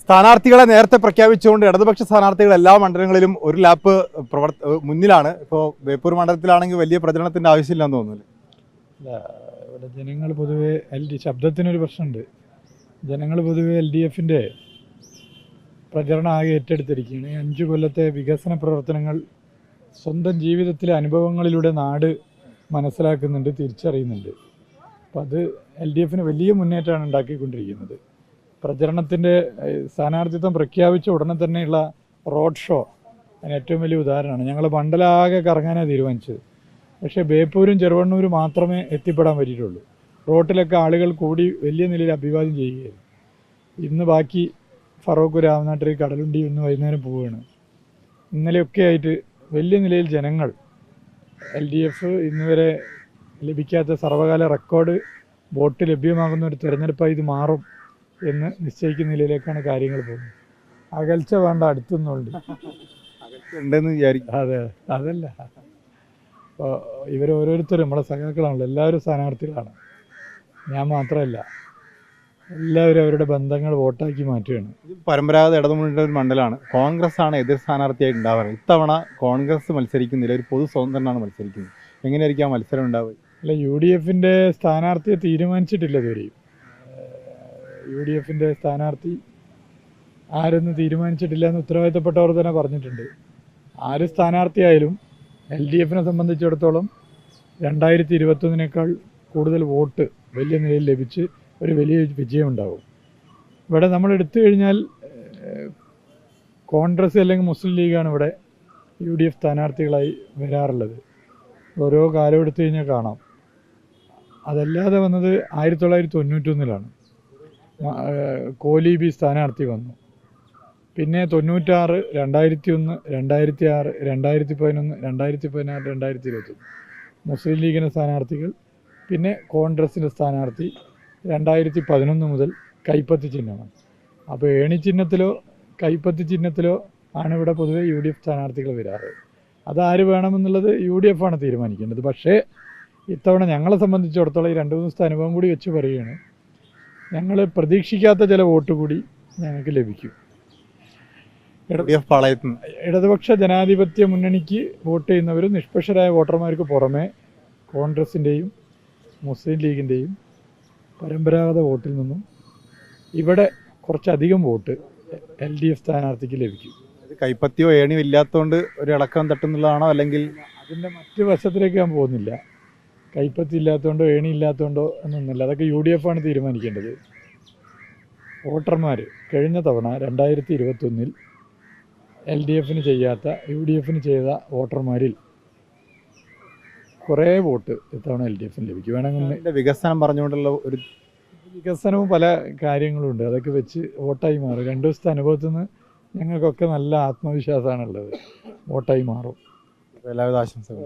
സ്ഥാനാർത്ഥികളെ നേരത്തെ പ്രഖ്യാപിച്ചുകൊണ്ട് ഇടതുപക്ഷ സ്ഥാനാർത്ഥികൾ എല്ലാ മണ്ഡലങ്ങളിലും ഒരു ലാപ്പ് മുന്നിലാണ്. ഇപ്പോൾ ബേപ്പൂർ മണ്ഡലത്തിലാണെങ്കിൽ വലിയ പ്രചരണത്തിന്റെ ആവശ്യമില്ലെന്ന് തോന്നുന്നു. ഇവിടെ ജനങ്ങൾ പൊതുവെ ശബ്ദത്തിനൊരു പ്രശ്നമുണ്ട്. ജനങ്ങൾ പൊതുവെ LDFിൻ്റെ പ്രചരണം ആകെ ഏറ്റെടുത്തിരിക്കുകയാണ്. 5 കൊല്ലത്തെ വികസന പ്രവർത്തനങ്ങൾ സ്വന്തം ജീവിതത്തിലെ അനുഭവങ്ങളിലൂടെ നാട് മനസ്സിലാക്കുന്നുണ്ട്, തിരിച്ചറിയുന്നുണ്ട്. അപ്പം അത് LDFിന് വലിയ മുന്നേറ്റമാണ് ഉണ്ടാക്കിക്കൊണ്ടിരിക്കുന്നത്. പ്രചരണത്തിൻ്റെ സ്ഥാനാർത്ഥിത്വം പ്രഖ്യാപിച്ച ഉടനെ തന്നെയുള്ള റോഡ് ഷോ അതിന് ഏറ്റവും വലിയ ഉദാഹരണമാണ്. ഞങ്ങൾ മണ്ഡലമാകെ കറങ്ങാനാണ് തീരുമാനിച്ചത്. പക്ഷേ ബേപ്പൂരും ചെറുവണ്ണൂരും മാത്രമേ എത്തിപ്പെടാൻ പറ്റിയിട്ടുള്ളൂ. റോട്ടിലൊക്കെ ആളുകൾ കൂടി വലിയ നിലയിൽ അഭിവാദ്യം ചെയ്യുകയായിരുന്നു. ഇന്ന് ബാക്കി ഫറൂഖ്, രാമനാട്ടിൽ, കടലുണ്ടി ഇന്ന് വൈകുന്നേരം പോവുകയാണ്. ഇന്നലെയൊക്കെ ആയിട്ട് വലിയ നിലയിൽ ജനങ്ങൾ LDF ഇന്നുവരെ ലഭിക്കാത്ത സർവകാല റെക്കോർഡ് വോട്ട് ലഭ്യമാകുന്ന ഒരു തെരഞ്ഞെടുപ്പായി ഇത് മാറും എന്ന് നിശ്ചയിക്കുന്ന നിലയിലേക്കാണ് കാര്യങ്ങൾ പോകുന്നത്. അകൽച്ച വേണ്ട, അടുത്തുനിന്നുണ്ട് ഉണ്ടെന്ന് വിചാരിക്കും. അതെ, അതല്ല, അപ്പോൾ ഇവരോരോരുത്തരും നമ്മളെ സഖാക്കളാണല്ലോ, എല്ലാവരും സ്ഥാനാർത്ഥികളാണ്. ഞാൻ മാത്രമല്ല, എല്ലാവരും അവരുടെ ബന്ധങ്ങൾ വോട്ടാക്കി മാറ്റുകയാണ്. പരമ്പരാഗത ഇടതുമുന്നണിയുടെ ഒരു മണ്ഡലമാണ്. കോൺഗ്രസ് ആണ് എതിർ സ്ഥാനാർത്ഥിയായിട്ട് ഉണ്ടാവാറ്. ഇത്തവണ കോൺഗ്രസ് മത്സരിക്കുന്നില്ല, ഒരു പൊതു സ്വതന്ത്രനാണ് മത്സരിക്കുന്നത്. എങ്ങനെയായിരിക്കും ആ മത്സരം ഉണ്ടാവുക? അല്ല, UDFിൻ്റെ സ്ഥാനാർത്ഥിയെ തീരുമാനിച്ചിട്ടില്ല ഇതുവരെയും. UDFിൻ്റെ സ്ഥാനാർത്ഥി ആരെന്ന് തീരുമാനിച്ചിട്ടില്ല എന്ന് ഉത്തരവാദിത്തപ്പെട്ടവർ തന്നെ പറഞ്ഞിട്ടുണ്ട്. ആര് സ്ഥാനാർത്ഥിയായാലും LDFിനെ സംബന്ധിച്ചിടത്തോളം 2021 കൂടുതൽ വോട്ട് വലിയ നിലയിൽ ലഭിച്ച് ഒരു വലിയ വിജയമുണ്ടാകും. ഇവിടെ നമ്മൾ എടുത്തു കഴിഞ്ഞാൽ കോൺഗ്രസ് അല്ലെങ്കിൽ മുസ്ലിം ലീഗാണ് ഇവിടെ UDF സ്ഥാനാർത്ഥികളായി വരാറുള്ളത്. ഓരോ കാലം എടുത്തു കഴിഞ്ഞാൽ കാണാം. അതല്ലാതെ വന്നത് 1991 കോലീബി സ്ഥാനാർത്ഥി വന്നു. പിന്നെ 96, 2001, 2006, 2011, 2016, 2021 മുസ്ലിം ലീഗിൻ്റെ സ്ഥാനാർത്ഥികൾ. പിന്നെ കോൺഗ്രസിൻ്റെ സ്ഥാനാർത്ഥി 2011 മുതൽ കൈപ്പത്തി ചിഹ്നമാണ്. അപ്പോൾ ഏണി ചിഹ്നത്തിലോ കൈപ്പത്തി ചിഹ്നത്തിലോ ആണ് ഇവിടെ പൊതുവെ UDF സ്ഥാനാർത്ഥികൾ വരാറ്. അതാര് വേണമെന്നുള്ളത് UDF ആണ് തീരുമാനിക്കേണ്ടത്. പക്ഷേ ഇത്തവണ ഞങ്ങളെ സംബന്ധിച്ചിടത്തോളം ഈ 2-3 ദിവസത്തെ അനുഭവം കൂടി വെച്ച് പറയുകയാണ്, ഞങ്ങൾ പ്രതീക്ഷിക്കാത്ത ചില വോട്ട് കൂടി ഞങ്ങൾക്ക് ലഭിക്കും. ഇടതുപക്ഷ ജനാധിപത്യ മുന്നണിക്ക് വോട്ട് ചെയ്യുന്നവരും നിഷ്പക്ഷരായ വോട്ടർമാർക്ക് പുറമെ കോൺഗ്രസിൻ്റെയും മുസ്ലിം ലീഗിൻ്റെയും പരമ്പരാഗത വോട്ടിൽ നിന്നും ഇവിടെ കുറച്ചധികം വോട്ട് LDF സ്ഥാനാർത്ഥിക്ക് ലഭിക്കും. കൈപ്പത്തിയോ ഏണിയോ ഇല്ലാത്തതുകൊണ്ട് ഒരു ഇളക്കം തട്ടുന്നുള്ളതാണോ, അല്ലെങ്കിൽ അതിൻ്റെ മറ്റ് വശത്തിലേക്ക് ഞാൻ പോകുന്നില്ല. കൈപ്പത്തി ഇല്ലാത്തതുകൊണ്ടോ ഏണി ഇല്ലാത്തതുകൊണ്ടോ എന്നൊന്നുമില്ല, അതൊക്കെ UDF ആണ് തീരുമാനിക്കേണ്ടത്. വോട്ടർമാർ കഴിഞ്ഞ തവണ 2021 LDFിന് ചെയ്യാത്ത UDFിന് ചെയ്ത വോട്ടർമാരിൽ കുറേ വോട്ട് ഇത്തവണ LDFിന് ലഭിക്കും. വേണമെങ്കിൽ വികസനം പറഞ്ഞുകൊണ്ടുള്ള ഒരു വികസനവും പല കാര്യങ്ങളുണ്ട്, അതൊക്കെ വെച്ച് വോട്ടായി മാറും. 2 ദിവസത്തെ അനുഭവത്തിൽ നിന്ന് ഞങ്ങൾക്കൊക്കെ നല്ല ആത്മവിശ്വാസമാണുള്ളത്, വോട്ടായി മാറും. എല്ലാവിധ ആശംസകളും.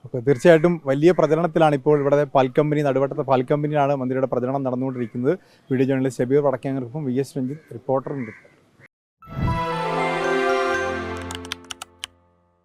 ഓക്കെ, തീർച്ചയായിട്ടും വലിയ പ്രചരണത്തിലാണ് ഇപ്പോൾ ഇവിടെ പാൽക്കമ്പനി, നടുവട്ടത്തെ പാൽക്കമ്പനിയിലാണ് മന്ത്രിയുടെ പ്രചരണം നടന്നുകൊണ്ടിരിക്കുന്നത്. വീഡിയോ ജേർണലിസ്റ്റ് ഷബീർ വടക്കേങ്ങർക്കും VS രഞ്ജിത്ത്, റിപ്പോർട്ടറുണ്ട്.